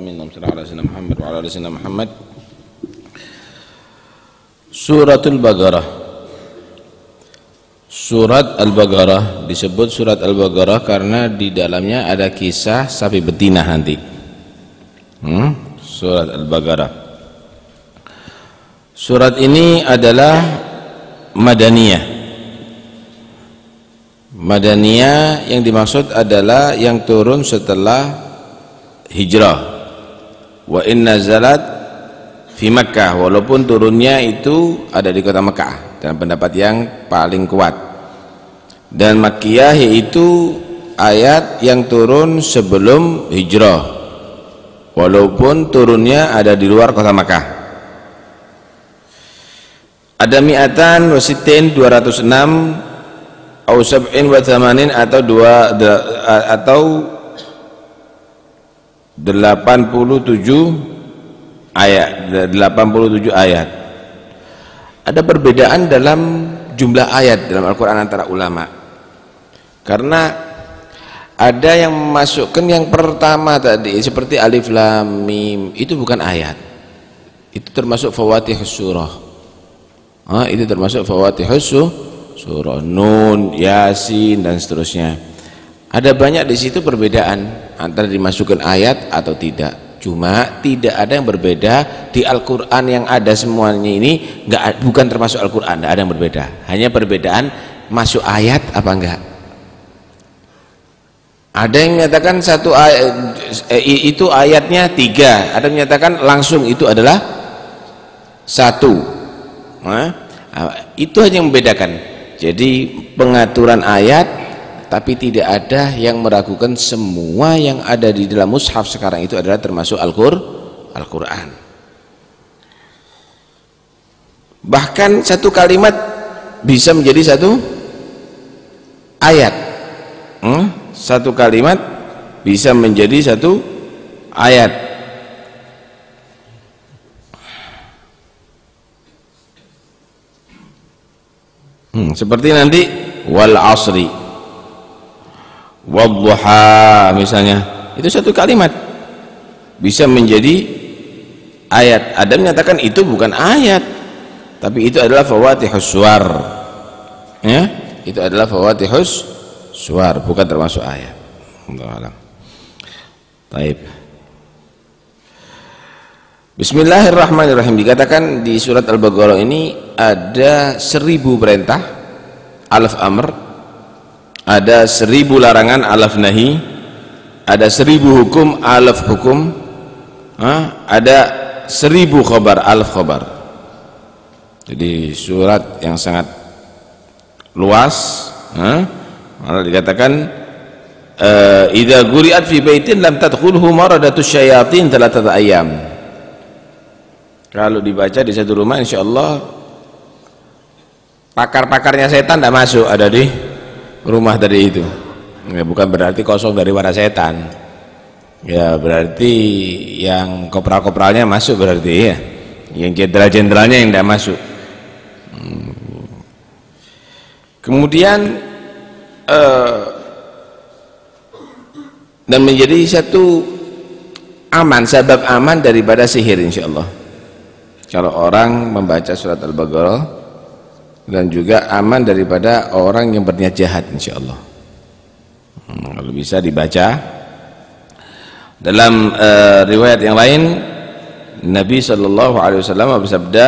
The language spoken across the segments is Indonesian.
alamin. Sallallahu alaihi wasallam Muhammad wa ala alihi wasallam Muhammad. Suratul Baqarah. Surat Al-Baqarah disebut surat Al-Baqarah karena di dalamnya ada kisah sapi betina nanti. Surat Al-Baqarah. Surat ini adalah Madaniyah. Madaniyah yang dimaksud adalah yang turun setelah hijrah. Wa inna zalat fi Makkah, walaupun turunnya itu ada di kota Makkah dalam pendapat yang paling kuat. Dan Makkiyah yaitu ayat yang turun sebelum hijrah, walaupun turunnya ada di luar kota Makkah. Ada mi'atan wa sittin 206 atau sab'in wa thamanin atau 87 ayat. Ada perbedaan dalam jumlah ayat dalam Al-Quran antara ulama, karena ada yang memasukkan yang pertama tadi seperti alif lam mim, itu bukan ayat, itu termasuk fawatihus surah. Itu termasuk fawatihus surah, nun, yasin dan seterusnya. Ada banyak di situ perbedaan antara dimasukkan ayat atau tidak. Cuma tidak ada yang berbeda di Al-Quran yang ada semuanya ini, bukan termasuk Al-Quran, tidak ada yang berbeda. Hanya perbedaan masuk ayat apa enggak. Ada yang menyatakan satu ayat itu ayatnya 3, ada yang menyatakan langsung itu adalah 1. Itu hanya yang membedakan. Jadi pengaturan ayat, tapi tidak ada yang meragukan semua yang ada di dalam mushaf sekarang itu adalah termasuk Al-Quran. Bahkan satu kalimat bisa menjadi satu ayat. Satu kalimat bisa menjadi satu ayat. Seperti nanti wal asri, wadduha misalnya, itu satu kalimat bisa menjadi ayat. Ada menyatakan itu bukan ayat, tapi itu adalah fawatihus suwar, ya, itu adalah fawatihus suwar, bukan termasuk ayat. Allahu a'lam. Baik. Bismillahirrahmanirrahim. Dikatakan di surat Al-Baqarah ini ada 1000 perintah alaf amr, ada 1000 larangan alaf nahi, ada 1000 hukum alaf hukum, ada 1000 khabar alaf khabar. Jadi surat yang sangat luas. Malah dikatakan idza quri'at fi baitin lam tadkhulhu maradatus syayatin 3 ayyam. Kalau dibaca di satu rumah insyaallah pakar-pakarnya setan tidak masuk ada di rumah tadi itu. Ya, bukan berarti kosong dari para setan. Ya berarti yang kopral-kopralnya masuk berarti ya. Yang jenderal-jenderalnya yang tidak masuk. Kemudian dan menjadi satu aman, sebab aman daripada sihir insyaallah. Kalau orang membaca surat Al-Baqarah, dan juga aman daripada orang yang berniat jahat insyaallah. Kalau bisa dibaca. Dalam riwayat yang lain Nabi sallallahu alaihi wasallam bersabda,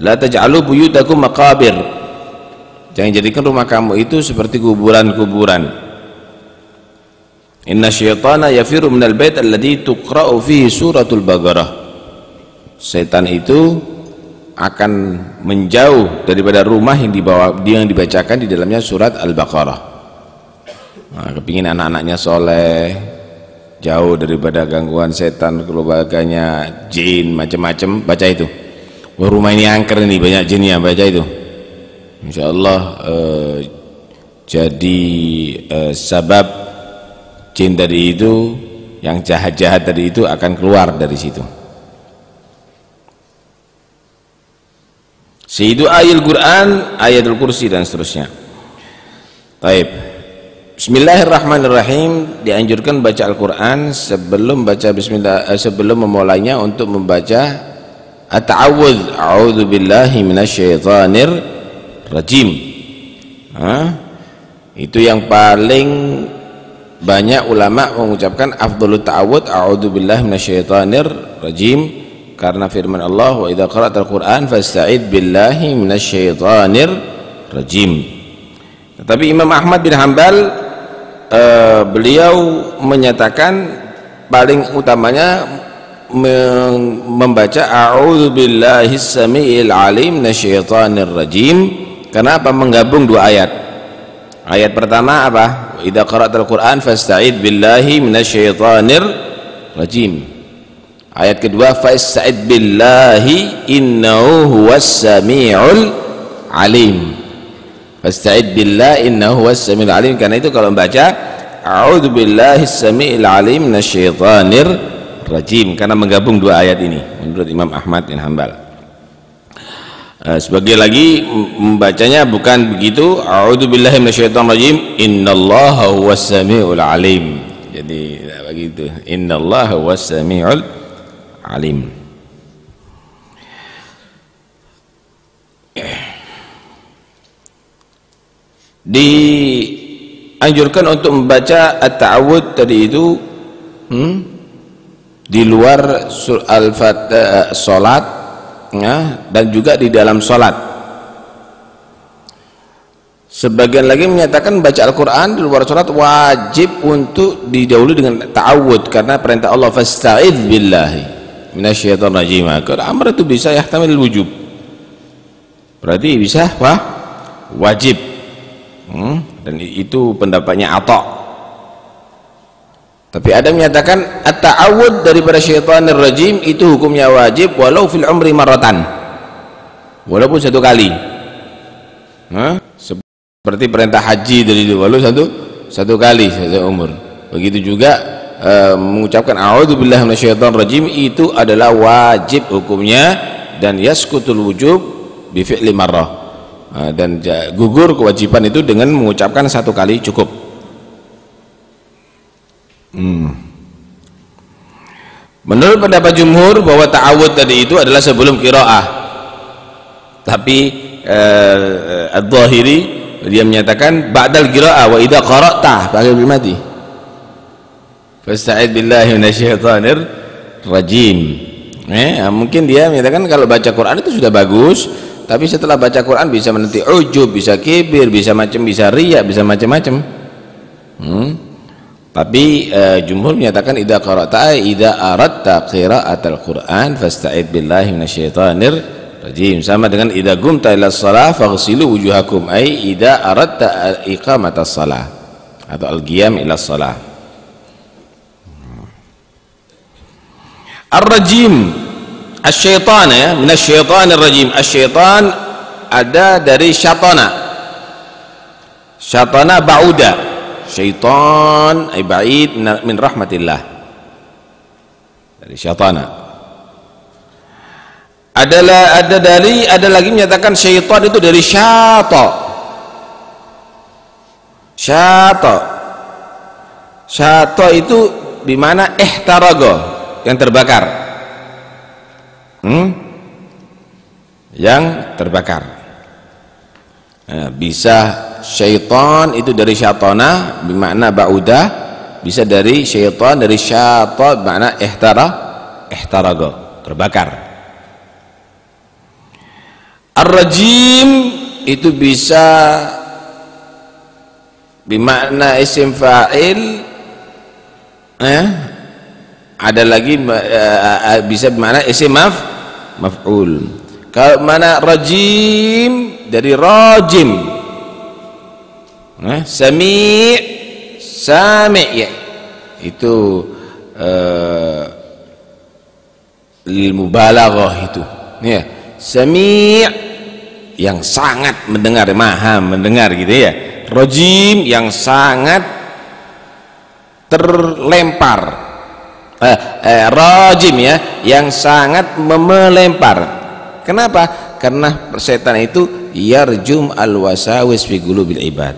la taj'alu buyutakum maqabir, jangan jadikan rumah kamu itu seperti kuburan-kuburan. Inna syaitana yafiru minal bait alladhi tuqra'u fihi suratul Baqarah. Setan itu akan menjauh daripada rumah yang dibacakan di dalamnya surat Al-Baqarah. Kepingin anak-anaknya soleh, jauh daripada gangguan setan, keluarganya jin macam-macam, baca itu. Wah, rumah ini angker ini, banyak jinnya, baca itu. Insyaallah jadi sebab jin tadi itu, yang jahat-jahat tadi itu akan keluar dari situ. Sayyidu ayil Quran, ayatul kursi dan seterusnya. Taib. Bismillahirrahmanirrahim, dianjurkan baca Al-Quran sebelum baca bismillah, sebelum memulainya untuk membaca at-ta'awudz, a'udzu billahi minasyaitonir rajim. Itu yang paling banyak ulama mengucapkan afdhalut ta'awudz, a'udzu billahi minasyaitonir rajim, karena firman Allah, wa idza qara'tal Qur'an fasta'id billahi minasyaitonir rajim. Tetapi Imam Ahmad bin Hanbal beliau menyatakan paling utamanya membaca a'udzu billahis samiil alim minasyaitonir rajim. Kenapa? Menggabung dua ayat. Ayat pertama apa? Idza qara'tal Qur'an fasta'id billahi minasyaitonir rajim. Ayat kedua fasta'id billahi innahu huwas samiul alim. Fasta'id billahi innahu huwas samiul alim. Karena itu kalau membaca a'udzu billahis samiil alim minasyaitonir rajim, karena menggabung dua ayat ini menurut Imam Ahmad bin Hanbal. Sebagai lagi membacanya bukan begitu, a'udzu billahi minasyaitonir rajim innallaha huwas samiul alim. Jadi tidak begitu, innallaha huwas samiul alim. Dianjurkan untuk membaca at-ta'awudz tadi itu di luar al-fatihah salat, ya, dan juga di dalam salat. Sebagian lagi menyatakan baca Al-Quran di luar salat wajib untuk didahului dengan ta'awudz, karena perintah Allah fasta'idz billahi minasyaitonir rajim. Karena amr itu bisa yahtamil wujub, berarti bisa wajib. Dan itu pendapatnya Atha. Tapi ada yang menyatakan at-ta'awudz daripada syaitanir rajim itu hukumnya wajib walau fil umri marratan, walaupun satu kali. Seperti perintah haji dari walau satu kali satu umur. Begitu juga mengucapkan a'udzu billahi minasyaitonir rajim itu adalah wajib hukumnya, dan yasqutul wujub bi fi'li marrah. Dan gugur kewajiban itu dengan mengucapkan satu kali cukup. Menurut pendapat jumhur bahwa ta'awudz tadi itu adalah sebelum qiraah. Tapi Adz-Dzahiri dia menyatakan ba'dal qiraah wa idza qara'ta pakai mati. Fasta'id billahi minasyaitonir rajim. Mungkin dia menyatakan kalau baca Quran itu sudah bagus, tapi setelah baca Quran bisa menanti ujub, bisa kibir, bisa riya, bisa macam-macam. Tapi jumhur menyatakan idza qara'ta idza aradta qira'atal Qur'an fasta'id billahi minasyaitonir rajim, sama dengan idza qumta ila shalah faghsilu wujuhakum, ai idza aradta iqamatas shalah atau al-qiyam ila shalah. Ar-rajim asyaitan, ya, minasyaitonir rajim. Asyaitan ada dari syatana. Syatana ba'uda. Syaitan ay ba'id min rahmatillah. Dari syatana. Ada lagi menyatakan syaitan itu dari syata. Syata. Syata itu di mana ihtaraga, yang terbakar. Yang terbakar. Bisa syaitan itu dari syatana bermakna ba'udah, bisa dari syaitan dari syata bermakna ihtaraga, terbakar. Ar-rajim itu bisa bermakna isim fa'il, ada lagi bisa bermakna isim maf'ul. Kalau mana rajim dari rajim, sami' ya, itu lil mubalaghah itu, ya, sami' yang sangat mendengar, maha mendengar gitu ya. Rajim yang sangat terlempar. Rajim ya, yang sangat melempar. Kenapa? Karena setan itu yarjum al-wasawis fi qulubil ibad.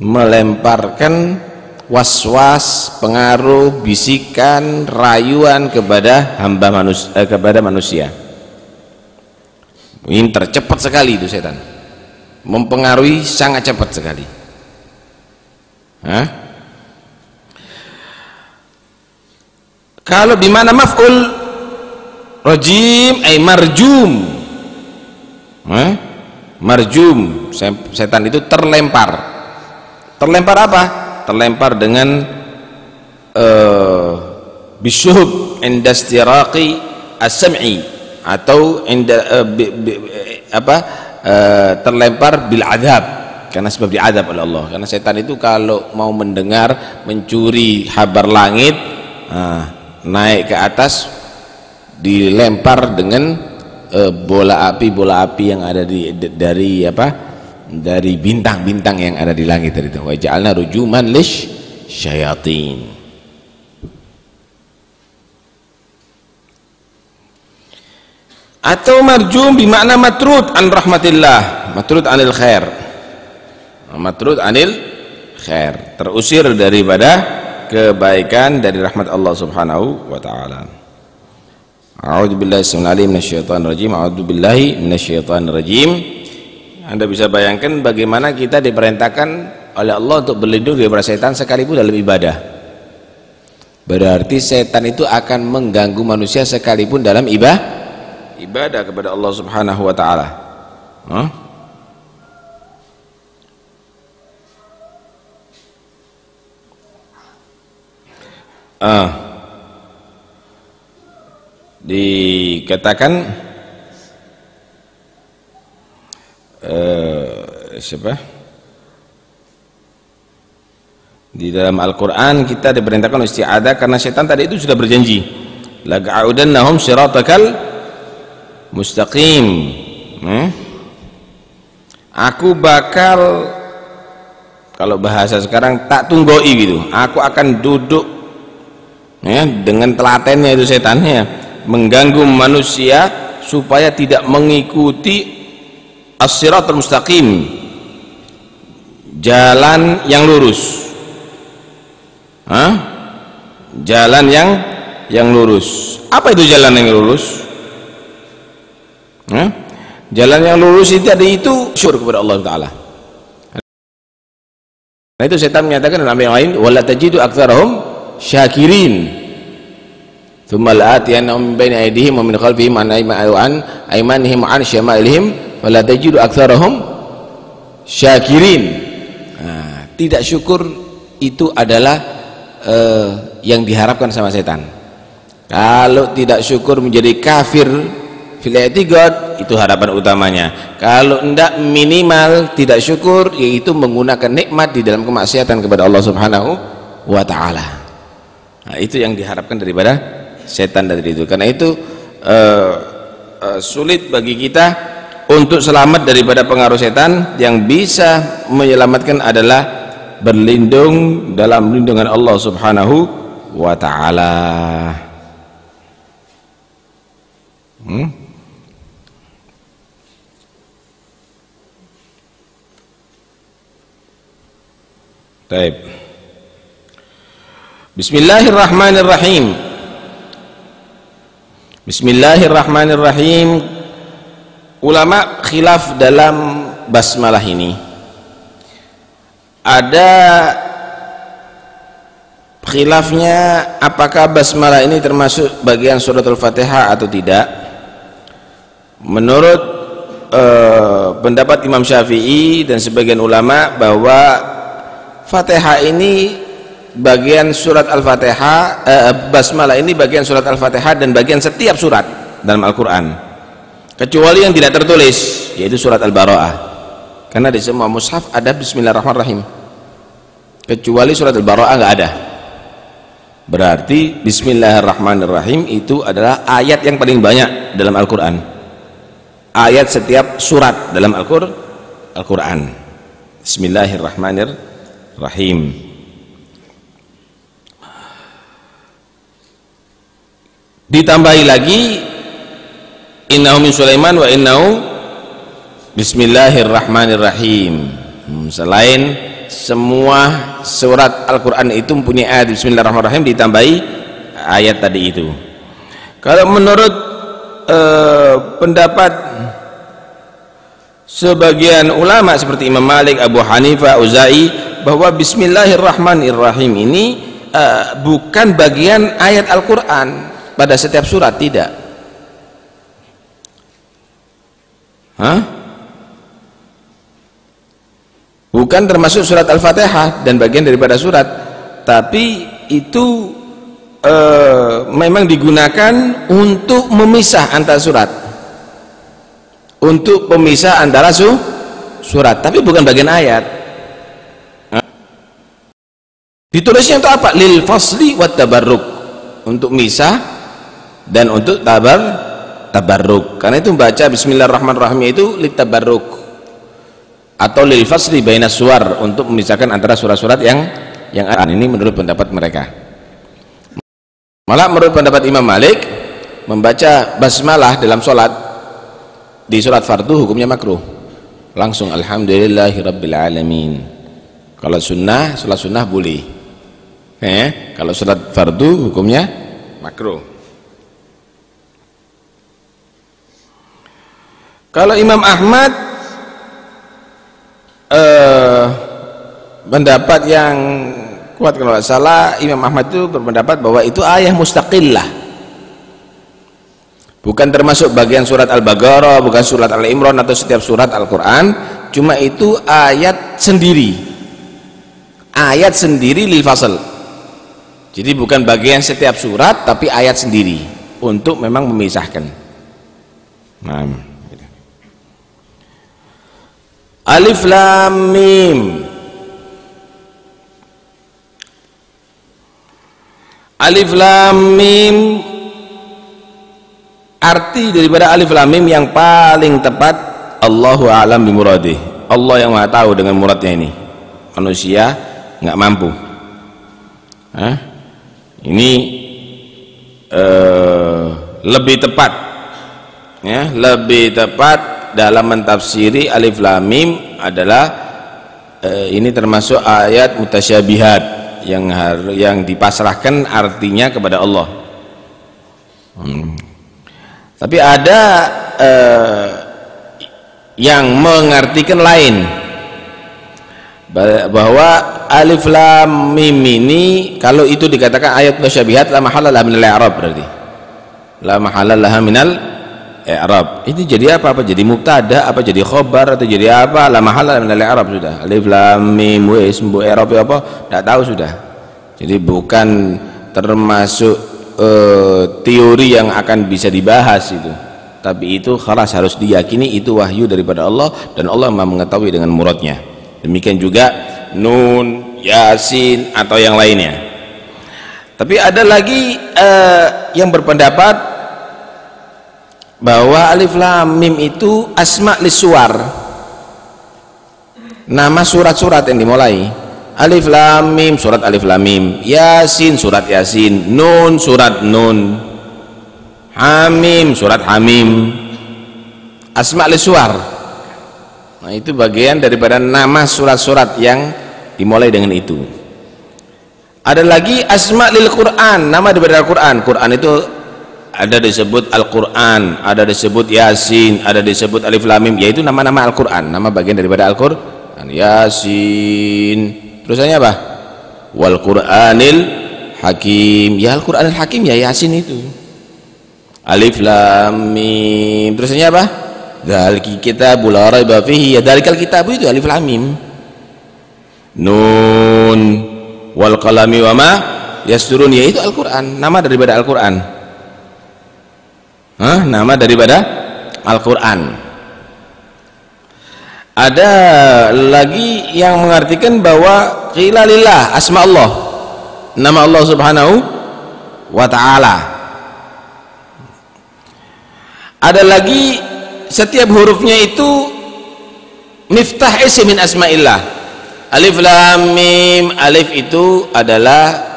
melemparkan was-was, pengaruh, bisikan, rayuan kepada kepada manusia. Ini tercepat sekali itu setan, mempengaruhi sangat cepat sekali. Kalau bimana maf'ul rajim ay marjum, marjum, setan itu terlempar. Terlempar apa? Terlempar dengan bisyuhub inda istiraqi as-sam'i, atau terlempar bil adab, karena sebab diadab oleh Allah. Karena setan itu kalau mau mendengar, mencuri kabar langit, naik ke atas, dilempar dengan bola api yang ada dari bintang-bintang yang ada di langit itu. Wa ja'alna rujuman lish syayatin. Atau marjum bermakna matrud an rahmatillah, matrud anil khair, matrud anil khair, terusir daripada kebaikan, dari rahmat Allah Subhanahu wa taala. A'udzubillahi minasyaitonir rajim. A'udzubillahi minasyaitonir rajim. Anda bisa bayangkan bagaimana kita diperintahkan oleh Allah untuk berlindung daripada setan sekalipun dalam ibadah. Berarti setan itu akan mengganggu manusia sekalipun dalam ibadah kepada Allah Subhanahu wa taala. Dikatakan di dalam Al-Quran kita diperintahkan isti'adzah karena setan tadi itu sudah berjanji, laqa'udannahum siratakal mustaqim, aku bakal, kalau bahasa sekarang tak tunggoi gitu, aku akan duduk dengan telatennya itu setannya, mengganggu manusia supaya tidak mengikuti as-siratal mustaqim, jalan yang lurus. Jalan yang lurus. Apa itu jalan yang lurus? Jalan yang lurus itu tadi itu syukur kepada Allah Ta'ala. Nah itu setan menyatakan dalam yang lain, wala tajidu aktsarahum syakirin, tsumma la'atiyannahum min baini aydihim wa min khalfihim an aymanihim an syama'ilihim wala tajidu aktsarahum syakirin. Tidak syukur itu adalah yang diharapkan sama setan. Kalau tidak syukur menjadi kafir fil i'tiqad, itu harapan utamanya. Kalau tidak, minimal tidak syukur yaitu menggunakan nikmat di dalam kemaksiatan kepada Allah Subhanahu wa taala. Nah, itu yang diharapkan daripada setan dari itu. Karena itu sulit bagi kita untuk selamat daripada pengaruh setan. Yang bisa menyelamatkan adalah berlindung dalam lindungan Allah Subhanahu wa taala. Baik. Bismillahirrahmanirrahim. Bismillahirrahmanirrahim. Ulama khilaf dalam basmalah ini. Ada khilafnya apakah basmalah ini termasuk bagian surat Al-Fatihah atau tidak. Menurut pendapat Imam Syafi'i dan sebagian ulama bahwa Fatihah ini bagian surat Al-Fatihah, basmalah ini bagian surat Al-Fatihah dan bagian setiap surat dalam Al-Quran, kecuali yang tidak tertulis, yaitu surat Al-Bara'ah. Karena di semua mushaf ada Bismillahirrahmanirrahim, kecuali surat Al-Bara'ah nggak ada. Berarti Bismillahirrahmanirrahim itu adalah ayat yang paling banyak dalam Al-Quran, ayat setiap surat dalam Al-Quran. Bismillahirrahmanirrahim. Ditambahi lagi innahu min Sulaiman wa innahu Bismillahirrahmanirrahim. Selain semua surat Al-Quran itu mempunyai ayat Bismillahirrahmanirrahim ditambahi ayat tadi itu. Kalau menurut pendapat sebagian ulama seperti Imam Malik, Abu Hanifah, Auza'i, bahwa Bismillahirrahmanirrahim ini bukan bagian ayat Al-Quran pada setiap surat, tidak. Bukan termasuk surat Al-Fatihah dan bagian daripada surat, tapi itu memang digunakan untuk memisah antara surat, untuk pemisah antara surat, tapi bukan bagian ayat. Ditulisnya untuk apa? Lil fasli wat tabarruk, untuk misah dan untuk tabarruk. Karena itu membaca Bismillahirrahmanirrahim itu lit tabarruk atau lil fasli bainas suwar, untuk memisahkan antara surat-surat yang ada. Ini menurut pendapat mereka. Malah menurut pendapat Imam Malik, membaca basmalah dalam sholat di surat fardu hukumnya makruh. Langsung alhamdulillahirabbil alamin. Kalau sunnah, sholat sunnah boleh. Kalau sholat fardu hukumnya makruh. Kalau Imam Ahmad pendapat yang kuat, kalau tidak salah Imam Ahmad itu berpendapat bahwa itu ayat mustaqillah, bukan termasuk bagian surat Al-Baqarah, bukan surat Al-Imran atau setiap surat Al-Quran, cuma itu ayat sendiri, ayat sendiri lil fasl. Jadi bukan bagian setiap surat, tapi ayat sendiri untuk memang memisahkan. Nah, Alif Lam Mim. Alif Lam Mim, arti daripada Alif Lam Mim yang paling tepat, Allahu a'lam bimuradih. Allah yang Maha tahu dengan muradnya ini. Manusia nggak mampu. Ini lebih tepat, ya, lebih tepat dalam mentafsiri Alif Lam Mim adalah ini termasuk ayat mutasyabihat yang dipasrahkan artinya kepada Allah. Tapi ada yang mengartikan lain, bahwa Alif Lam Mim ini kalau itu dikatakan ayat mutasyabihat, la mahalla laha minal i'rab, berarti la mahalla laha minal i'rab. Ini jadi apa? Jadi mubtada, apa jadi khobar, atau jadi apa? La mahalla minal i'rab sudah. Alif Lam Mim wis mbok i'rab apa? Enggak tahu sudah. Jadi bukan termasuk teori yang akan bisa dibahas itu. Tapi itu khalas harus diyakini itu wahyu daripada Allah, dan Allah Maha mengetahui dengan muradnya. Demikian juga Nun, Yasin atau yang lainnya. Tapi ada lagi yang berpendapat bahwa Alif Lam Mim itu asma' lis-suwar, nama surat-surat yang dimulai. Alif Lam Mim, surat Alif Lam Mim. Yasin, surat Yasin. Nun, surat Nun. Hamim, surat Hamim. Asma' lis-suwar. Nah, itu bagian daripada nama surat-surat yang dimulai dengan itu. Ada lagi asma' lil Quran, nama daripada Al-Quran. Quran itu ada disebut Al-Quran, ada disebut Yasin, ada disebut Alif Lam Mim, yaitu nama-nama Al-Quran, nama bagian daripada Al-Quran. Yasin, terusannya apa? Wal Quranil Hakim. Ya Al-Quranil Hakim, ya Yasin itu. Alif Lam Mim, terusannya apa? Dzalikal kitabu la raiba fihi, ya dzalikal kitabu itu Alif Lam Mim. Nun wal qalami wa ma yasturun, yaitu Al-Quran, nama daripada Al-Quran. Nama daripada Al-Quran. Ada lagi yang mengartikan bahwa qila lillah, asma Allah, nama Allah subhanahu wa ta'ala. Ada lagi setiap hurufnya itu miftah isim min asma'illah. Alif Lam Mim, alif itu adalah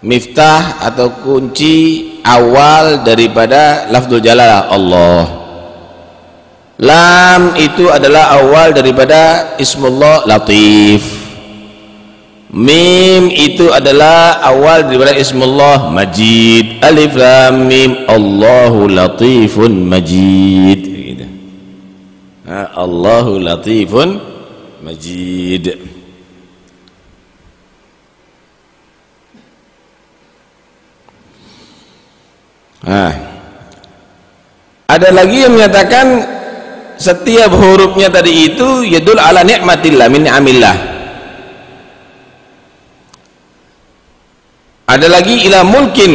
miftah atau kunci awal daripada lafzul jalalah Allah. Lam itu adalah awal daripada Ismullah Latif. Mim itu adalah awal daripada Ismullah Majid. Alif Lam Mim, Allahu Latifun Majid gitu. Allahu Latifun Majid. Ada lagi yang menyatakan setiap hurufnya tadi itu yadul ala ni'matillah min ni'amillah. Ada lagi ila mulkin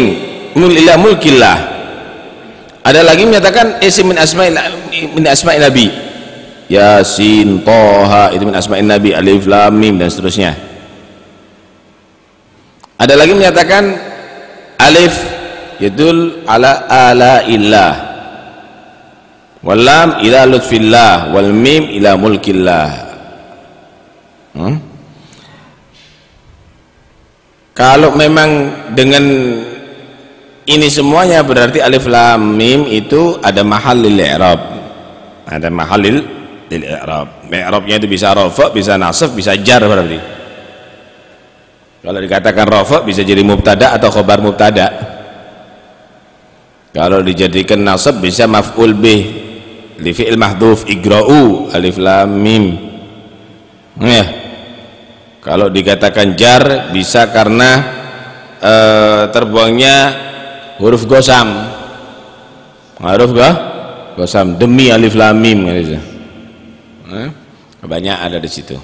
ila mulkillah. Ada lagi menyatakan isim min asma'il nabi. Yasin, Toha itu min asma'il nabi, alif lam mim dan seterusnya. Ada lagi menyatakan alif yadul ala illah, wal lam ila lutfillah, wal mim ila mulkillah. Kalau memang dengan ini semuanya berarti alif lam mim itu ada mahal lil i'rab, ada mahal lil i'rab. I'rabnya itu bisa rafa, bisa nasab, bisa jar berarti. Kalau dikatakan rafa bisa jadi mubtada atau khobar mubtada. Kalau dijadikan nasab bisa maf'ul bih li fi'il mahdhuf, igra'u alif lam mim. Ya. Kalau dikatakan jar bisa karena terbuangnya huruf gosam. Huruf gosam demi alif lam mim gitu. Banyak ada di situ.